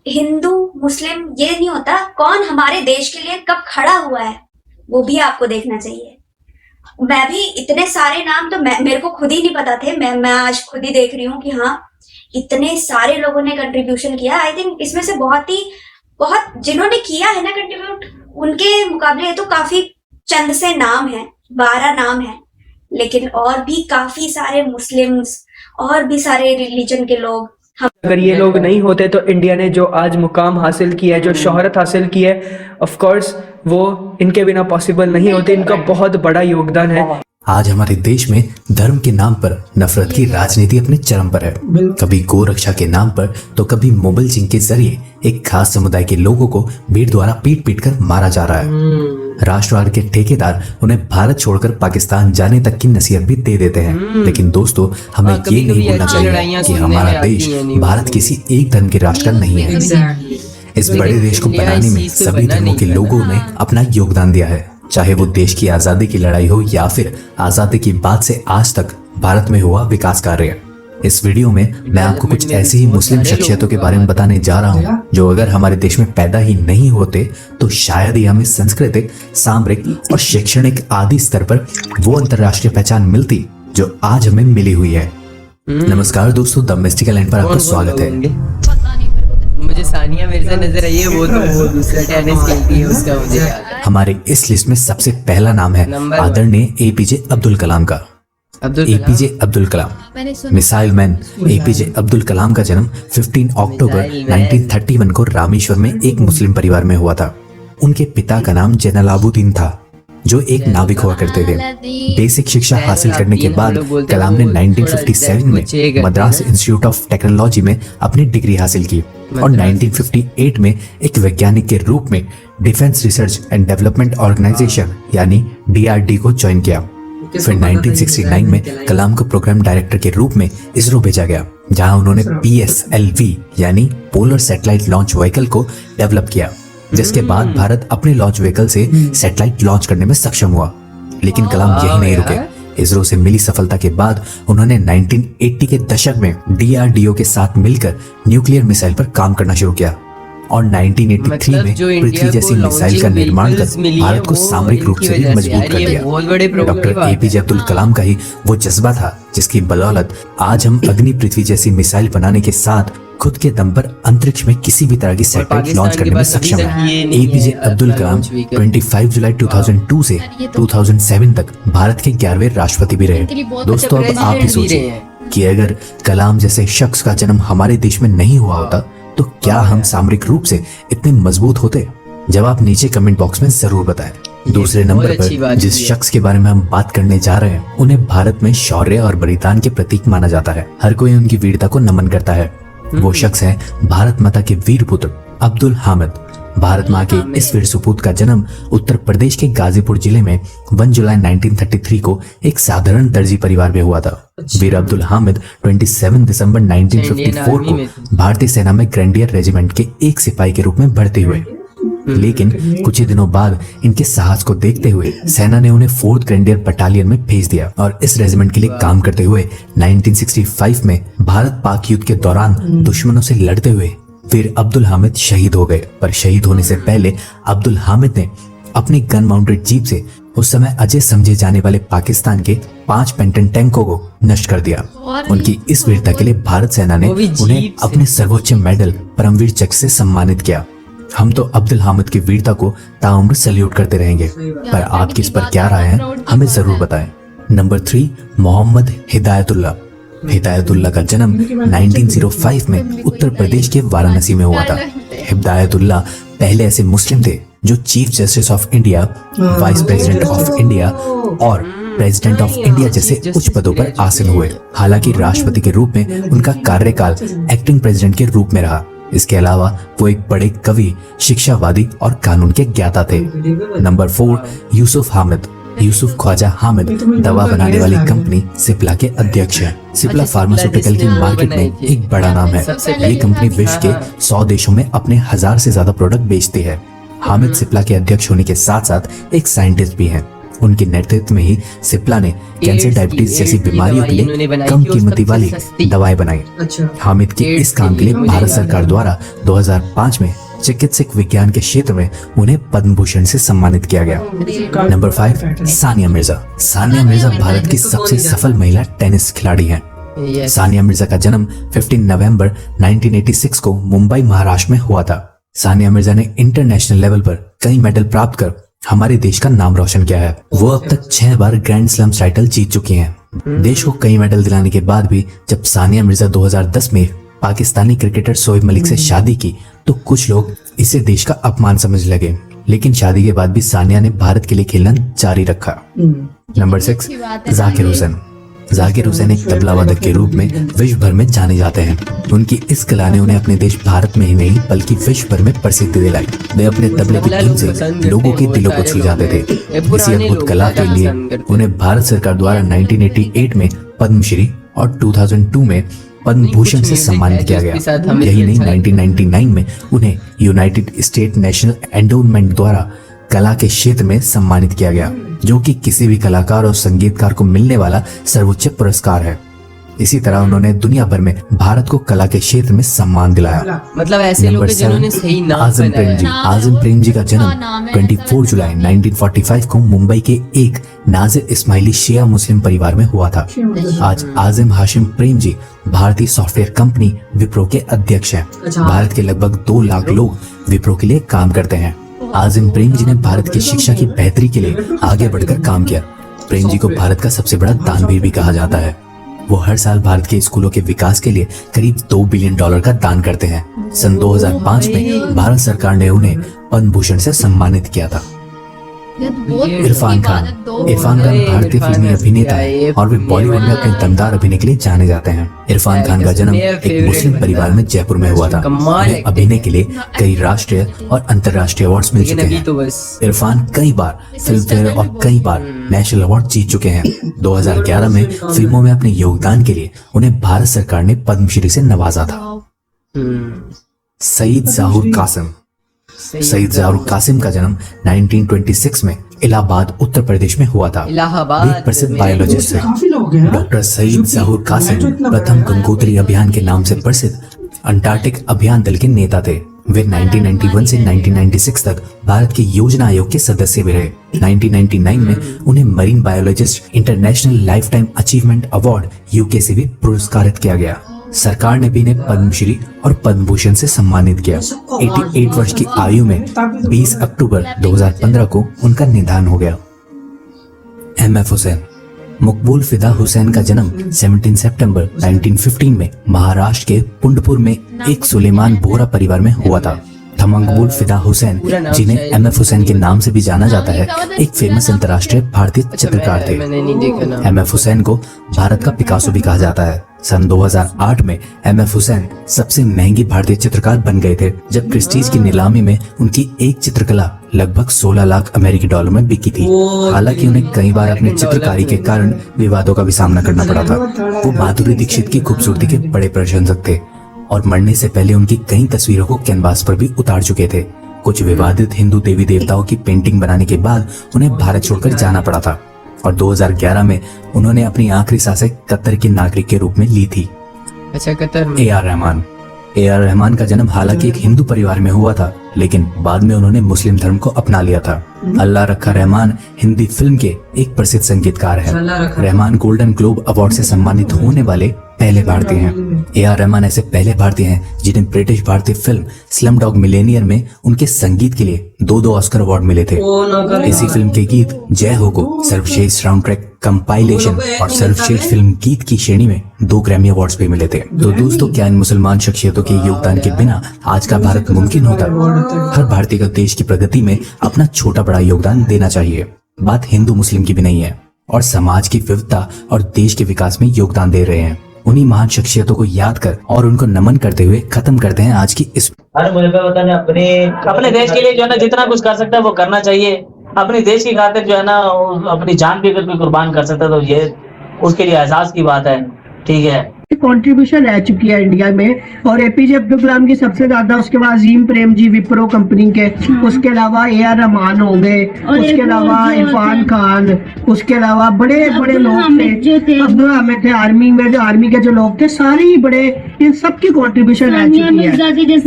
हिंदू मुस्लिम ये नहीं होता, कौन हमारे देश के लिए कब खड़ा हुआ है वो भी आपको देखना चाहिए। मैं भी इतने सारे नाम तो मेरे को खुद ही नहीं पता थे, मैं आज खुद ही देख रही हूँ कि हाँ इतने सारे लोगों ने कंट्रीब्यूशन किया। आई थिंक इसमें से बहुत जिन्होंने किया है ना कंट्रीब्यूट, उनके मुकाबले ये तो काफी चंद से नाम है, 12 नाम है, लेकिन और भी काफी सारे मुस्लिम्स और भी सारे रिलीजन के लोग। अगर ये लोग नहीं होते तो इंडिया ने जो आज मुकाम हासिल किया है, जो शोहरत हासिल की है, ऑफ कोर्स वो इनके बिना पॉसिबल नहीं होते। इनका बहुत बड़ा योगदान है। आज हमारे देश में धर्म के नाम पर नफरत की राजनीति अपने चरम पर है। कभी गोरक्षा के नाम पर तो कभी मोबाइल जिंग के जरिए एक खास समुदाय के लोगों को भीड़ द्वारा पीट पीट कर मारा जा रहा है। राष्ट्रवाद के ठेकेदार उन्हें भारत छोड़कर पाकिस्तान जाने तक की नसीहत भी दे देते हैं। लेकिन दोस्तों, हमें ये नहीं भूलना चाहिए कि हमारा देश भारत किसी एक धर्म के राष्ट्र का नहीं है। इस बड़े देश को बनाने में सभी धर्मों के लोगों ने अपना योगदान दिया है, चाहे वो देश की आजादी की लड़ाई हो या फिर आजादी की बाद से आज तक भारत में हुआ विकास कार्य। इस वीडियो में मैं आपको कुछ ऐसी ही मुस्लिम शख्सियतों के बारे में बताने जा रहा हूँ जो अगर हमारे देश में पैदा ही नहीं होते तो शायद ही हमें सांस्कृतिक, सामरिक और शैक्षणिक आदि स्तर पर वो अंतर्राष्ट्रीय पहचान मिलती जो आज हमें मिली हुई है। नमस्कार दोस्तों, द मिस्टिकल लाइन पर आपका स्वागत है। मुझे सानिया मिर्जा नजर आई है, वो दूसरा टेनिस खेलती है, उसका मुझे याद है। हमारे इस लिस्ट में सबसे पहला नाम है आदरणीय एपीजे अब्दुल कलाम का। APJ Abdul Kalam, missile man APJ Abdul Kalam का जन्म 15 अक्टूबर 1931 को रामेश्वर में एक मुस्लिम परिवार में हुआ था। उनके पिता का नाम जैनुलाब्दीन था, जो एक नाविक हुआ करते थे। बेसिक शिक्षा हासिल करने के बाद कलाम ने 1957 में मद्रास इंस्टीट्यूट ऑफ टेक्नोलॉजी में अपनी डिग्री हासिल की और 1958 में एक वैज्ञानिक के रूप में defence research and development organisation यानी DRD को ज्वाइन किया। फिर 1969 में कलाम को प्रोग्राम डायरेक्टर के रूप में इसरो भेजा गया, जहां उन्होंने PSLV यानी पोलर सैटेलाइट लॉन्च व्हीकल को डेवलप किया, जिसके बाद भारत अपने लॉन्च व्हीकल से सैटेलाइट लॉन्च करने में सक्षम हुआ। लेकिन कलाम यही नहीं रुके। इसरो से मिली सफलता के बाद उन्होंने 1980 के दशक में DRDO के साथ मिलकर न्यूक्लियर मिसाइल पर काम करना शुरू किया और 1983 में पृथ्वी जैसी मिसाइल का निर्माण कर भारत को सामरिक रूप से भी मजबूत कर दिया। डॉक्टर एपीजे अब्दुल कलाम का ही वो जज्बा था जिसकी बदौलत आज हम अग्नि पृथ्वी जैसी मिसाइल बनाने के साथ खुद के दम पर अंतरिक्ष में किसी भी तरह की सैटेलाइट लॉन्च करने में सक्षम है। एपीजे अब्दुल कलाम 25 जुलाई 2002 से 2007 तक भारत के 11वें राष्ट्रपति भी रहे। दोस्तों, अब आप ही सोचिए कि अगर कलाम जैसे शख्स का जन्म हमारे देश में नहीं हुआ होता तो क्या हम सामरिक रूप से इतने मजबूत होते? जवाब नीचे कमेंट बॉक्स में जरूर बताएं। दूसरे नंबर पर जिस शख्स के बारे में हम बात करने जा रहे हैं, उन्हें भारत में शौर्य और बलिदान के प्रतीक माना जाता है। हर कोई उनकी वीरता को नमन करता है। वो शख्स है भारत माता के वीर पुत्र अब्दुल हामिद। भारत माँ के इस वीर सुपूत का जन्म उत्तर प्रदेश के गाजीपुर जिले में 1 जुलाई 1933 को एक साधारण दर्जी परिवार में हुआ था। वीर अब्दुल हामिद 27 दिसंबर 1954 को भारतीय सेना में ग्रेनेडियर रेजिमेंट के एक सिपाही के रूप में भर्ती हुए। लेकिन कुछ ही दिनों बाद इनके साहस को देखते हुए सेना ने उन्हें 4th ग्रेनेडियर बटालियन में भेज दिया और इस रेजिमेंट के लिए काम करते हुए 1965 में भारत पाक युद्ध के दौरान दुश्मनों से लड़ते हुए वीर अब्दुल हामिद शहीद हो गए। पर शहीद होने से पहले अब्दुल हामिद ने अपनी गन माउंटेड जीप से उस समय अजय समझे जाने वाले पाकिस्तान के 5 पेंटन टैंकों को नष्ट कर दिया। उनकी इस वीरता के लिए भारत सेना ने उन्हें अपने सर्वोच्च मेडल परमवीर चक्र से सम्मानित किया। हम तो अब्दुल हामिद की वीरता को ताउम्र सैल्यूट करते रहेंगे, पर आपकी इस पर क्या राय है हमें जरूर बताएं। नंबर 3, मोहम्मद हिदायतुल्लाह। हिदायतुल्लाह का जन्म 1905 में उत्तर प्रदेश के वाराणसी में हुआ था। हिदायतुल्लाह पहले ऐसे मुस्लिम थे जो chief justice of India, vice president of India और प्रेसिडेंट ऑफ इंडिया जैसे उच्च पदों पर आसीन हुए। हालांकि राष्ट्रपति के रूप में उनका कार्यकाल एक्टिंग प्रेसिडेंट के रूप में रहा। इसके अलावा वो एक बड़े कवि, शिक्षावादी और कानून के ज्ञाता थे। नंबर 4, यूसुफ हामिद। यूसुफ ख्वाजा हामिद दवा बनाने वाली कंपनी सिप्ला के अध्यक्ष हैं। सिप्ला फार्मास्यूटिकल की मार्केट में एक बड़ा नाम है। ये कंपनी विश्व के 100 देशों में अपने 1000 से ज्यादा प्रोडक्ट बेचती है। हामिद सिप्ला के अध्यक्ष होने के साथ साथ एक साइंटिस्ट भी हैं। उनके नेतृत्व में ही सिप्ला ने कैंसर, डायबिटीज जैसी बीमारियों के लिए कम कीमती वाली दवाएं बनाई। हामिद के इस काम के लिए भारत सरकार द्वारा 2005 में चिकित्सक विज्ञान के क्षेत्र में उन्हें पद्म भूषण से सम्मानित किया गया। नंबर 5, सानिया मिर्जा। सानिया मिर्जा भारत की सबसे सफल महिला टेनिस खिलाड़ी हैं। सानिया मिर्जा का जन्म 15 नवंबर 1986 को मुंबई, महाराष्ट्र में हुआ था। सानिया मिर्जा ने इंटरनेशनल लेवल पर कई मेडल प्राप्त कर हमारे देश का नाम रोशन किया है। वो अब तक 6 बार ग्रैंड स्लैम टाइटल जीत चुकी हैं। देश को कई मेडल दिलाने के बाद भी जब सानिया मिर्जा 2010 में पाकिस्तानी क्रिकेटर शोएब मलिक से शादी की तो कुछ लोग इसे देश का अपमान समझ लगे, लेकिन शादी के बाद भी सानिया ने भारत के लिए खेलना जारी रखा। नंबर 6, जाकिर हुसैन। जाकिर हुसैन एक तबला वादक के रूप में विश्व भर में जाने जाते हैं। उनकी इस कला ने उन्हें अपने देश भारत में ही नहीं बल्कि विश्व भर में प्रसिद्धि दिलाई। वे अपने तबले की धुन से लोगों के दिलों को छू जाते थे। इसी अद्भुत कला के लिए उन्हें भारत सरकार द्वारा 1988 में पद्मश्री और 2002 में पद्म भूषण से सम्मानित किया गया। यही नहीं, 1999 में उन्हें यूनाइटेड स्टेट नेशनल एंडोमेंट द्वारा कला के क्षेत्र में सम्मानित किया गया, जो कि किसी भी कलाकार और संगीतकार को मिलने वाला सर्वोच्च पुरस्कार है। इसी तरह उन्होंने दुनिया भर में भारत को कला के क्षेत्र में सम्मान दिलाया। मतलब ऐसे लोग हैं जिन्होंने सही नाम आजम प्रेम जी। आजम प्रेम जी का जन्म 24 जुलाई 1945 को मुंबई के एक नाजिर इस्माइली शिया मुस्लिम परिवार में हुआ था। आज आजम हाशिम प्रेम जी भारतीय सॉफ्टवेयर कंपनी विप्रो के अध्यक्ष हैं। भारत के लगभग 2 लाख लोग विप्रो के लिए काम करते हैं। आजम प्रेम जी ने भारत की शिक्षा की बेहतरी के लिए आगे बढ़कर काम किया। प्रेम जी को भारत का सबसे बड़ा दानवीर भी कहा जाता है। वो हर साल भारत के स्कूलों के विकास के लिए करीब $2 बिलियन का दान करते हैं। सन 2005 में भारत सरकार ने उन्हें पद्म भूषण से सम्मानित किया था। इरफान खान। इरफान खान भारतीय फिल्मी अभिनेता है और वे बॉलीवुड में अपने दमदार अभिनय के लिए जाने जाते हैं। इरफान खान का जन्म एक मुस्लिम परिवार में जयपुर में हुआ था। उन्हें अभिनय के लिए कई राष्ट्रीय और अंतर्राष्ट्रीय अवार्ड्स मिल चुके हैं। इरफान कई बार फिल्म फेयर और कई बार नेशनल अवार्ड जीत चुके हैं। 2011 में फिल्मों में अपने योगदान के लिए उन्हें भारत सरकार ने पद्मश्री से नवाजा था। सईद ज़हूर कासिम। सईद ज़हूर कासिम का जन्म 1926 में इलाहाबाद, उत्तर प्रदेश में हुआ था। वे एक प्रसिद्ध बायोलॉजिस्ट हैं। डॉक्टर सईद ज़हूर कासिम प्रथम गंगोत्री अभियान के नाम से प्रसिद्ध अंटार्कटिक अभियान दल के नेता थे। वे 1991 से 1996 तक भारत के योजना आयोग के सदस्य भी रहे। 1999 में उन्हें marine biologist international life time achievement award UK से भी पुरस्कारित किया गया। सरकार ने भी इन्हें पद्मश्री और पद्म भूषण से सम्मानित किया। 88 वर्ष की आयु में 20 अक्टूबर 2015 को उनका निधन हो गया। MF हुसैन। मकबूल फिदा हुसैन का जन्म 17 सितंबर 1915 में महाराष्ट्र के पुंडपुर में एक सुलेमान बोरा परिवार में हुआ था। मकबूल फिदा हुसैन, जिन्हें MF हुसैन के नाम से भी जाना जाता है, एक फेमस अंतर्राष्ट्रीय भारतीय चित्रकार थे। MF हुसैन को भारत का पिकासो भी कहा जाता है। सन 2008 में MF हुसैन सबसे महंगी भारतीय चित्रकार बन गए थे, जब क्रिस्टीज की नीलामी में उनकी एक चित्रकला लगभग 16 लाख अमेरिकी डॉलर में बिकी थी। हालांकि उन्हें कई बार अपनी चित्रकारी के कारण विवादों का भी सामना करना पड़ा था। वो माधुरी दीक्षित की खूबसूरती के बड़े प्रशंसक थे और मरने से पहले उनकी कई तस्वीरों को कैनवास पर भी उतार चुके थे। कुछ विवादित हिंदू देवी देवताओं की पेंटिंग बनाने के बाद उन्हें भारत छोड़कर जाना पड़ा था और 2011 में उन्होंने अपनी आखिरी सांसें कतर के नागरिक के रूप में ली थी। अच्छा, कतर में। AR रहमान। AR रहमान का जन्म हालांकि एक हिंदू परिवार में हुआ था, लेकिन बाद में उन्होंने मुस्लिम धर्म को अपना लिया था। अल्लाह रखा रहमान हिंदी फिल्म के एक प्रसिद्ध संगीतकार हैं। रहमान गोल्डन ग्लोब अवार्ड से सम्मानित होने वाले पहले भारतीय हैं। AR रहमान ऐसे पहले भारतीय हैं जिन्हें ब्रिटिश भारतीय फिल्म स्लमडॉग मिलेनियर में उनके संगीत के लिए 2 ऑस्कर अवार्ड मिले थे। इसी फिल्म के गीत जय हो को सर्वश्रेष्ठ साउंड ट्रैक कंपाइलेशन और सर्वश्रेष्ठ फिल्म गीत की श्रेणी में 2 ग्रैमी अवार्ड्स भी मिले थे। तो दोस्तों, क्या इन मुसलमान शख्सियतों के योगदान के बिना आज का भारत मुमकिन होता? हर भारतीय को देश की प्रगति में अपना छोटा बड़ा योगदान देना चाहिए। बात हिंदू मुस्लिम की भी नहीं है, और समाज की विविधता और देश के विकास में योगदान दे रहे हैं। उन्हीं महान शख्सियतों को याद कर और उनको नमन करते हुए खत्म करते हैं आज की इस। अरे मुझे पता नहीं, अपने देश के लिए जो है ना जितना कुछ कर सकता है वो करना चाहिए। अपने देश की खातिर जो है ना अपनी जान भी अगर कोई कुर्बान कर सकता है तो ये उसके लिए एहसास की बात है। ठीक है। कंट्रीब्यूशन रह चुकी है इंडिया में। और एपीजे अब्दुल कलाम की सबसे ज्यादा, उसके बाद अजीम प्रेम जी विप्रो कंपनी के, उसके अलावा ए आर रहमान हो गए, उसके अलावा इरफान खान, उसके अलावा बड़े बड़े लोग थे, अब्दुल हामिद थे आर्मी में, जो आर्मी के जो लोग थे सारे ही बड़े, इन सबकी कंट्रीब्यूशन रह चुकी है।